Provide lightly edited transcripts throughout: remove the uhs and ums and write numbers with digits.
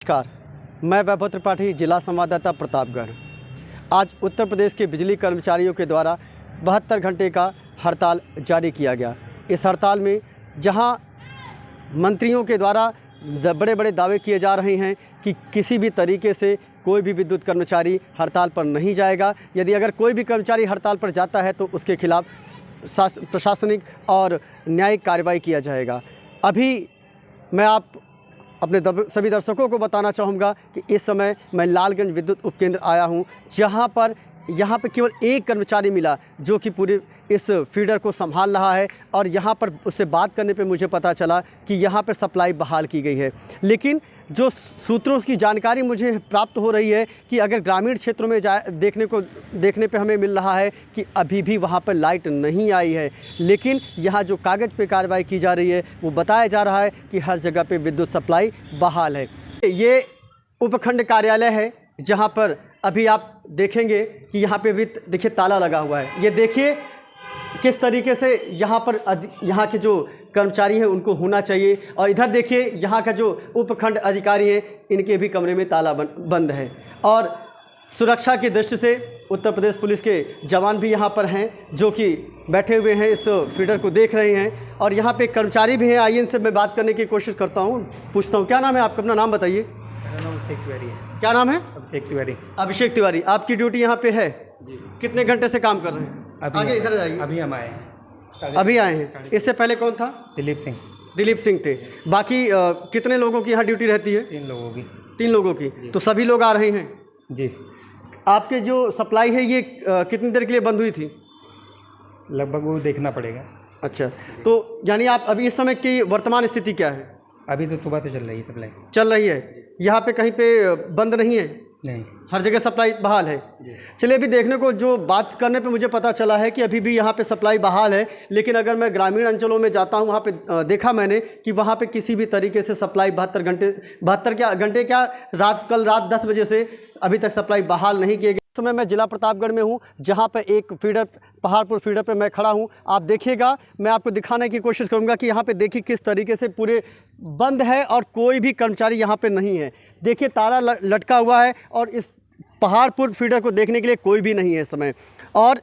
नमस्कार, मैं वैभव त्रिपाठी, जिला संवाददाता प्रतापगढ़। आज उत्तर प्रदेश के बिजली कर्मचारियों के द्वारा 72 घंटे का हड़ताल जारी किया गया। इस हड़ताल में जहां मंत्रियों के द्वारा बड़े बड़े दावे किए जा रहे हैं कि किसी भी तरीके से कोई भी विद्युत कर्मचारी हड़ताल पर नहीं जाएगा। यदि अगर कोई भी कर्मचारी हड़ताल पर जाता है तो उसके खिलाफ प्रशासनिक और न्यायिक कार्रवाई किया जाएगा। अभी मैं अपने सभी दर्शकों को बताना चाहूँगा कि इस समय मैं लालगंज विद्युत उपकेंद्र आया हूँ, जहाँ पर केवल एक कर्मचारी मिला जो कि पूरे इस फीडर को संभाल रहा है। और यहाँ पर उससे बात करने पे मुझे पता चला कि यहाँ पर सप्लाई बहाल की गई है। लेकिन जो सूत्रों की जानकारी मुझे प्राप्त हो रही है कि अगर ग्रामीण क्षेत्रों में देखने पे हमें मिल रहा है कि अभी भी वहाँ पर लाइट नहीं आई है, लेकिन यहाँ जो कागज़ पे कार्रवाई की जा रही है वो बताया जा रहा है कि हर जगह पे विद्युत सप्लाई बहाल है। ये उपखंड कार्यालय है जहाँ पर अभी आप देखेंगे कि यहाँ पे भी देखिए ताला लगा हुआ है। ये देखिए किस तरीके से यहाँ के जो कर्मचारी हैं उनको होना चाहिए। और इधर देखिए यहाँ का जो उपखंड अधिकारी हैं इनके भी कमरे में ताला बंद है। और सुरक्षा की दृष्टि से उत्तर प्रदेश पुलिस के जवान भी यहाँ पर हैं जो कि बैठे हुए हैं, इस फीडर को देख रहे हैं। और यहाँ पे कर्मचारी भी हैं। आइए इनसे मैं बात करने की कोशिश करता हूँ, पूछता हूँ क्या नाम है आपका? अपना नाम बताइए। मेरा नाम अभिषेक तिवारी है। क्या नाम है? अभिषेक तिवारी। अभिषेक तिवारी, आपकी ड्यूटी यहाँ पे है जी। कितने घंटे से काम कर रहे हैं? आगे इधर जाइए। अभी हम आए हैं। अभी आए हैं। इससे पहले कौन था? दिलीप सिंह। दिलीप सिंह थे। बाकी कितने लोगों की यहाँ ड्यूटी रहती है? 3 लोगों की। 3 लोगों की। तो सभी लोग आ रहे हैं जी। आपके जो सप्लाई है ये कितनी देर के लिए बंद हुई थी? लगभग वो देखना पड़ेगा। अच्छा, तो यानी आप अभी इस समय की वर्तमान स्थिति क्या है? अभी तो सुबह तो चल रही है सप्लाई। चल रही है। यहाँ पे कहीं पे बंद नहीं है? नहीं, हर जगह सप्लाई बहाल है। चलिए, अभी देखने को जो बात करने पे मुझे पता चला है कि अभी भी यहाँ पे सप्लाई बहाल है। लेकिन अगर मैं ग्रामीण अंचलों में जाता हूँ वहाँ पे देखा मैंने कि वहाँ पे किसी भी तरीके से सप्लाई 72 घंटे क्या कल रात 10 बजे से अभी तक सप्लाई बहाल नहीं किए गए। इस समय मैं जिला प्रतापगढ़ में हूँ जहाँ पर एक फीडर पहाड़पुर फीडर पे मैं खड़ा हूँ। आप देखिएगा, मैं आपको दिखाने की कोशिश करूँगा कि यहाँ पे देखिए किस तरीके से पूरे बंद है और कोई भी कर्मचारी यहाँ पे नहीं है। देखिए ताला लटका हुआ है और इस पहाड़पुर फीडर को देखने के लिए कोई भी नहीं है इस समय। और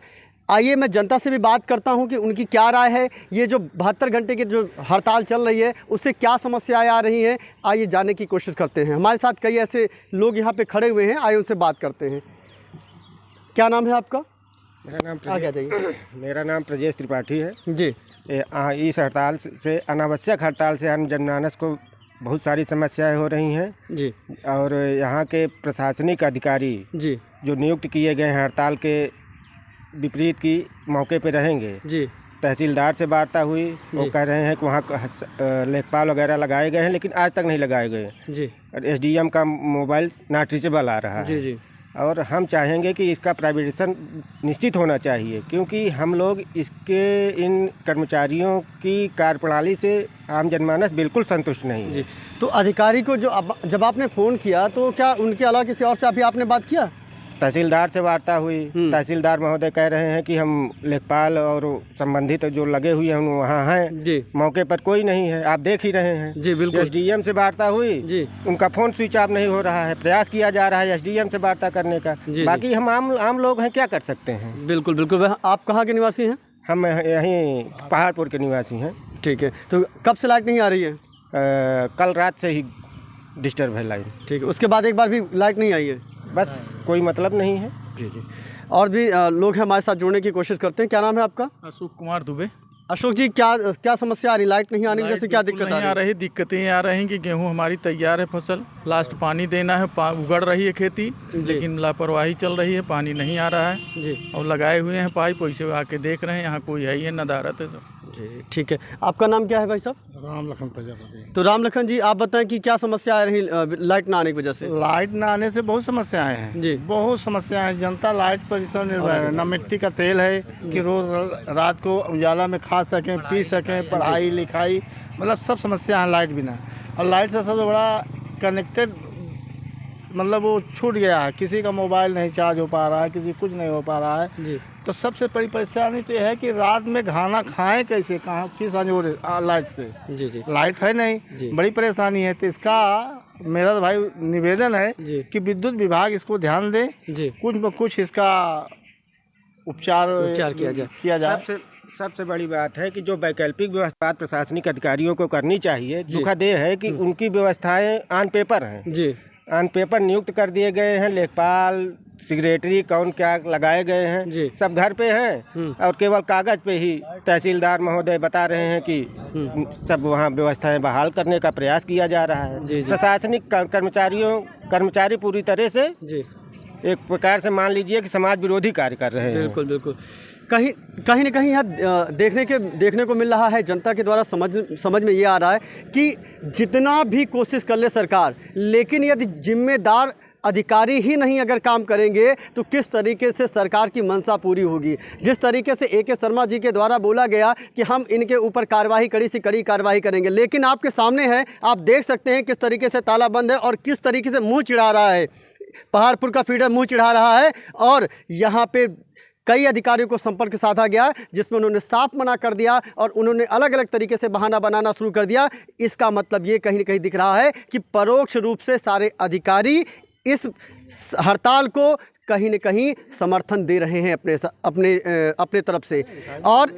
आइए मैं जनता से भी बात करता हूं कि उनकी क्या राय है। ये जो 72 घंटे की जो हड़ताल चल रही है उससे क्या समस्याएं आ रही हैं, आइए जानने की कोशिश करते हैं। हमारे साथ कई ऐसे लोग यहाँ पे खड़े हुए हैं, आइए उनसे बात करते हैं। क्या नाम है आपका? मेरा नाम प्रजेश त्रिपाठी है जी। इस हड़ताल से, अनावश्यक हड़ताल से आम जनमानस को बहुत सारी समस्याएं हो रही हैं जी। और यहाँ के प्रशासनिक अधिकारी जी जो नियुक्त किए गए हैं हड़ताल के विपरीत की मौके पर रहेंगे जी। तहसीलदार से वार्ता हुई, वो कह रहे हैं कि वहाँ लेखपाल वगैरह लगाए गए हैं लेकिन आज तक नहीं लगाए गए जी। और एसडीएम का मोबाइल नॉट रीचेबल आ रहा है जी। और हम चाहेंगे कि इसका प्राइवेटाइजेशन निश्चित होना चाहिए, क्योंकि हम लोग इन कर्मचारियों की कार्यप्रणाली से आम जनमानस बिल्कुल संतुष्ट नहीं है जी। तो अधिकारी को जब आपने फ़ोन किया तो क्या उनके अलावा किसी और से अभी आपने बात किया? तहसीलदार से वार्ता हुई। तहसीलदार महोदय कह रहे हैं कि हम लेखपाल और संबंधित जो लगे हुए हैं वहाँ हैं जी। मौके पर कोई नहीं है, आप देख ही रहे हैं जी। बिल्कुल। एसडीएम से वार्ता हुई जी। उनका फ़ोन स्विच ऑफ नहीं हो रहा है, प्रयास किया जा रहा है एसडीएम से वार्ता करने का जी। बाकी हम आम लोग हैं, क्या कर सकते हैं। बिल्कुल बिल्कुल। आप कहाँ के निवासी हैं? हम यहीं पहाड़पुर के निवासी हैं। ठीक है, तो कब से लाइट नहीं आ रही है? कल रात से ही डिस्टर्ब है लाइट। ठीक है, उसके बाद एक बार भी लाइट नहीं आई है? बस कोई मतलब नहीं है जी जी। और भी लोग हैं हमारे साथ जुड़ने की कोशिश करते हैं। क्या नाम है आपका? अशोक कुमार दुबे। अशोक जी, क्या समस्या आ रही? लाइट नहीं आने की वजह से क्या दिक्कत आ रही? दिक्कतें आ रही हैं कि गेहूं हमारी तैयार है, फसल लास्ट पानी देना है, उगड़ रही है खेती, लेकिन लापरवाही चल रही है, पानी नहीं आ रहा है जी। और लगाए हुए हैं पाइप, वैसे आके देख रहे हैं, यहाँ कोई है ही है, नदारत है सब जी। ठीक है, आपका नाम क्या है भाई साहब? राम लखन प्रजापति। तो राम लखन जी, आप बताएं कि क्या समस्या आ रही लाइट ना आने की वजह से? लाइट ना आने से बहुत समस्याएं हैं जी। बहुत समस्याएं हैं। जनता लाइट पर इस निर्भर है। ना मिट्टी का तेल है कि रोज रात को उजाला में खा सकें, पी सकें, पढ़ाई लिखाई, मतलब सब समस्या है लाइट बिना। और लाइट से सबसे बड़ा कनेक्टेड मतलब वो छूट गया है, किसी का मोबाइल नहीं चार्ज हो पा रहा है, किसी कुछ नहीं हो पा रहा है जी। तो सबसे बड़ी परेशानी तो यह है कि रात में खाना खाएं कैसे, कहाँ किस अंजोर लाइट से जी जी। लाइट है नहीं, बड़ी परेशानी है। तो इसका मेरा तो भाई निवेदन है कि विद्युत विभाग इसको ध्यान दे, कुछ न कुछ इसका उपचार किया जाए। सबसे बड़ी बात है कि जो वैकल्पिक व्यवस्था प्रशासनिक अधिकारियों को करनी चाहिए, दुखदेह है कि उनकी व्यवस्थाएं ऑन पेपर हैं जी, ऑन पेपर नियुक्त कर दिए गए हैं, लेखपाल सेक्रेटरी कौन क्या लगाए गए हैं, सब घर पे हैं और केवल कागज पे ही तहसीलदार महोदय बता रहे हैं कि सब वहाँ व्यवस्थाएं बहाल करने का प्रयास किया जा रहा है। प्रशासनिक कर्मचारी पूरी तरह से एक प्रकार से मान लीजिए कि समाज विरोधी कार्य कर रहे हैं। बिल्कुल बिल्कुल, कहीं न कहीं यहाँ देखने को मिल रहा है, जनता के द्वारा समझ में ये आ रहा है कि जितना भी कोशिश कर ले सरकार, लेकिन यदि जिम्मेदार अधिकारी ही नहीं अगर काम करेंगे तो किस तरीके से सरकार की मंशा पूरी होगी। जिस तरीके से AK शर्मा जी के द्वारा बोला गया कि हम इनके ऊपर कार्रवाई कड़ी से कड़ी कार्रवाई करेंगे, लेकिन आपके सामने है, आप देख सकते हैं किस तरीके से ताला बंद है और किस तरीके से मुँह चिढ़ा रहा है, पहाड़पुर का फीडर मुँह चिढ़ा रहा है। और यहाँ पे कई अधिकारियों को संपर्क साधा गया जिसमें उन्होंने साफ मना कर दिया और उन्होंने अलग अलग तरीके से बहाना बनाना शुरू कर दिया। इसका मतलब ये कहीं न कहीं दिख रहा है कि परोक्ष रूप से सारे अधिकारी इस हड़ताल को कहीं न कहीं समर्थन दे रहे हैं अपने तरफ से। और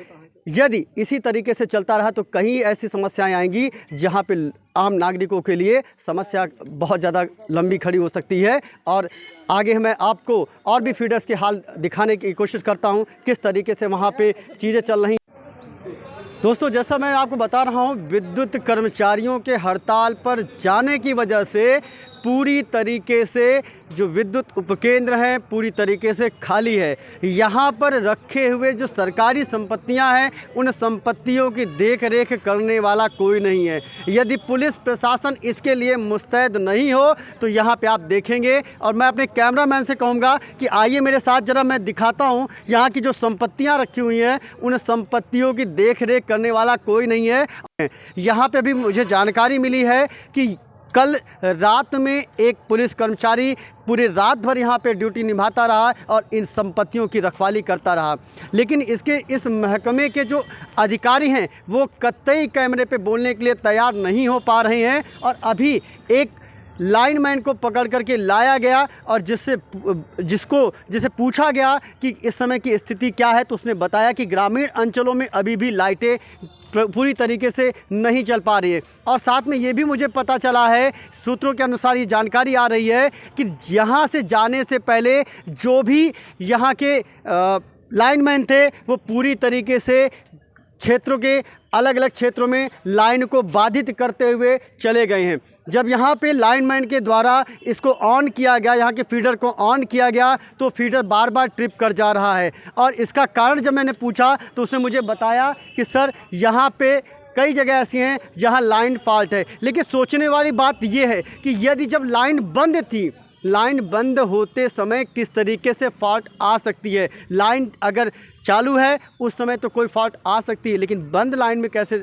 यदि इसी तरीके से चलता रहा तो कई ऐसी समस्याएं आएंगी जहां पे आम नागरिकों के लिए समस्या बहुत ज़्यादा लंबी खड़ी हो सकती है। और आगे मैं आपको और भी फीडर्स के हाल दिखाने की कोशिश करता हूं, किस तरीके से वहां पे चीज़ें चल रही। दोस्तों, जैसा मैं आपको बता रहा हूं, विद्युत कर्मचारियों के हड़ताल पर जाने की वजह से पूरी तरीके से जो विद्युत उपकेंद्र हैं पूरी तरीके से खाली है। यहाँ पर रखे हुए जो सरकारी संपत्तियाँ हैं उन संपत्तियों की देख रेख करने वाला कोई नहीं है। यदि पुलिस प्रशासन इसके लिए मुस्तैद नहीं हो तो यहाँ पे आप देखेंगे, और मैं अपने कैमरामैन से कहूँगा कि आइए मेरे साथ ज़रा मैं दिखाता हूँ यहाँ की जो संपत्तियाँ रखी हुई हैं उन संपत्तियों की देख रेख करने वाला कोई नहीं है। यहाँ पर भी मुझे जानकारी मिली है कि कल रात में एक पुलिस कर्मचारी पूरे रात भर यहाँ पे ड्यूटी निभाता रहा और इन संपत्तियों की रखवाली करता रहा, लेकिन इस महकमे के जो अधिकारी हैं वो कतई कैमरे पे बोलने के लिए तैयार नहीं हो पा रहे हैं। और अभी एक लाइनमैन को पकड़ करके लाया गया और जिसे पूछा गया कि इस समय की स्थिति क्या है तो उसने बताया कि ग्रामीण अंचलों में अभी भी लाइटें पूरी तरीके से नहीं चल पा रही है। और साथ में ये भी मुझे पता चला है, सूत्रों के अनुसार ये जानकारी आ रही है कि यहाँ से जाने से पहले जो भी यहाँ के लाइनमैन थे वो पूरी तरीके से क्षेत्रों के अलग अलग क्षेत्रों में लाइन को बाधित करते हुए चले गए हैं। जब यहाँ पे लाइनमैन के द्वारा इसको ऑन किया गया, यहाँ के फीडर को ऑन किया गया तो फीडर बार बार ट्रिप कर जा रहा है। और इसका कारण जब मैंने पूछा तो उसने मुझे बताया कि सर यहाँ पे कई जगह ऐसी हैं जहाँ लाइन फॉल्ट है। लेकिन सोचने वाली बात यह है कि यदि जब लाइन बंद थी, लाइन बंद होते समय किस तरीके से फॉल्ट आ सकती है। लाइन अगर चालू है उस समय तो कोई फॉल्ट आ सकती है, लेकिन बंद लाइन में कैसे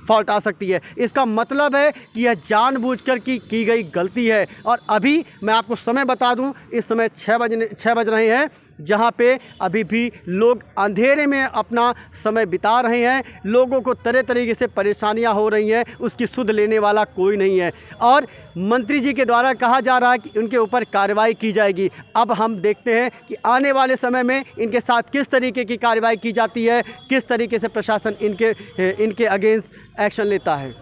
फॉल्ट आ सकती है। इसका मतलब है कि यह जानबूझकर की गई गलती है। और अभी मैं आपको समय बता दूं, इस समय 6 बज रहे हैं, जहां पे अभी भी लोग अंधेरे में अपना समय बिता रहे हैं। लोगों को तरह तरीके से परेशानियां हो रही हैं, उसकी सुध लेने वाला कोई नहीं है। और मंत्री जी के द्वारा कहा जा रहा है कि उनके ऊपर कार्रवाई की जाएगी। अब हम देखते हैं कि आने वाले समय में इनके साथ किस तरीके की कार्रवाई की जाती है, किस तरीके से प्रशासन इनके अगेंस्ट एक्शन लेता है।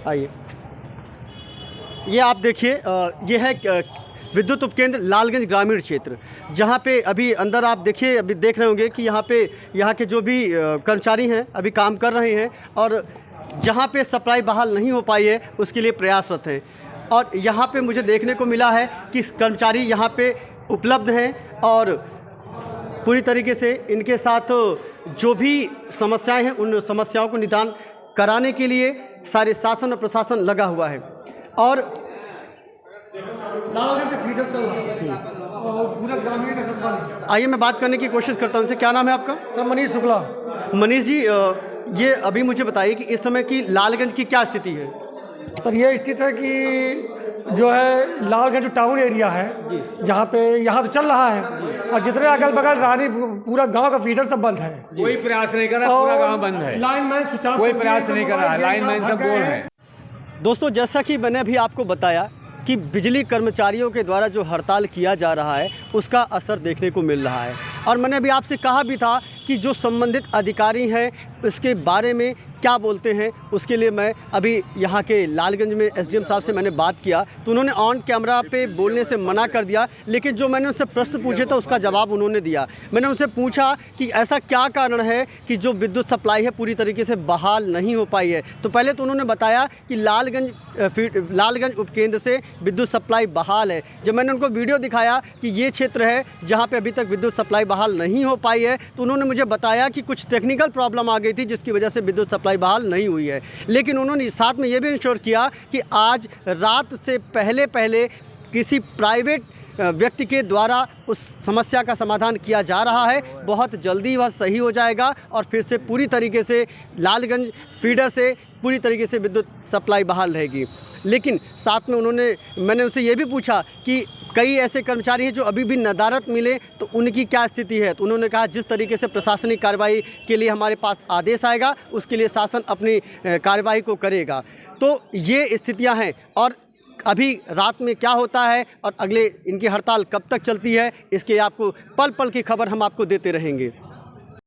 आइए, ये आप देखिए, ये है विद्युत उपकेंद्र लालगंज ग्रामीण क्षेत्र, जहाँ पे अभी अंदर आप देखिए, अभी देख रहे होंगे कि यहाँ के जो भी कर्मचारी हैं अभी काम कर रहे हैं और जहाँ पे सप्लाई बहाल नहीं हो पाई है उसके लिए प्रयासरत है। और यहाँ पे मुझे देखने को मिला है कि कर्मचारी यहाँ पे उपलब्ध हैं और पूरी तरीके से इनके साथ जो भी समस्याएं हैं उन समस्याओं को निदान कराने के लिए सारे शासन और प्रशासन लगा हुआ है। और आइए मैं बात करने की कोशिश करता हूं उनसे। क्या नाम है आपका? सर मनीष शुक्ला। मनीष जी, ये अभी मुझे बताइए कि इस समय की लालगंज की क्या स्थिति है? सर ये स्थिति है कि जो है लालगंज टाउन एरिया है जहाँ पे यहाँ तो चल रहा है और जितने अगल बगल रानी पूरा गांव का फीडर सब बंद है। कोई प्रयास नहीं कर रहा, पूरा गांव बंद है। लाइनमैन सुचारू कोई प्रयास नहीं कर रहा, लाइनमैन सब बोल है। दोस्तों, जैसा कि मैंने अभी आपको बताया कि बिजली कर्मचारियों के द्वारा जो हड़ताल किया जा रहा है उसका असर देखने को मिल रहा है। और मैंने अभी आपसे कहा भी था कि जो संबंधित अधिकारी हैं इसके बारे में क्या बोलते हैं, उसके लिए मैं अभी यहाँ के लालगंज में एसडीएम साहब से मैंने बात किया तो उन्होंने ऑन कैमरा पे बोलने से मना कर दिया, लेकिन जो मैंने उनसे प्रश्न पूछे था उसका जवाब उन्होंने दिया। मैंने उनसे पूछा कि ऐसा क्या कारण है कि जो विद्युत सप्लाई है पूरी तरीके से बहाल नहीं हो पाई है। तो पहले तो उन्होंने बताया कि लालगंज उपकेंद्र से विद्युत सप्लाई बहाल है। जब मैंने उनको वीडियो दिखाया कि ये क्षेत्र है जहाँ पे अभी तक विद्युत सप्लाई बहाल नहीं हो पाई है, तो उन्होंने मुझे बताया कि कुछ टेक्निकल प्रॉब्लम आ गई थी जिसकी वजह से विद्युत सप्लाई बहाल नहीं हुई है। लेकिन उन्होंने साथ में ये भी इंश्योर किया कि आज रात से पहले किसी प्राइवेट व्यक्ति के द्वारा उस समस्या का समाधान किया जा रहा है। बहुत जल्दी वह सही हो जाएगा और फिर से पूरी तरीके से लालगंज फीडर से पूरी तरीके से विद्युत सप्लाई बहाल रहेगी। लेकिन साथ में मैंने उनसे ये भी पूछा कि कई ऐसे कर्मचारी हैं जो अभी भी नदारत मिले तो उनकी क्या स्थिति है। तो उन्होंने कहा जिस तरीके से प्रशासनिक कार्रवाई के लिए हमारे पास आदेश आएगा उसके लिए शासन अपनी कार्रवाई को करेगा। तो ये स्थितियां हैं और अभी रात में क्या होता है और अगले इनकी हड़ताल कब तक चलती है इसके आपको पल पल की खबर हम आपको देते रहेंगे।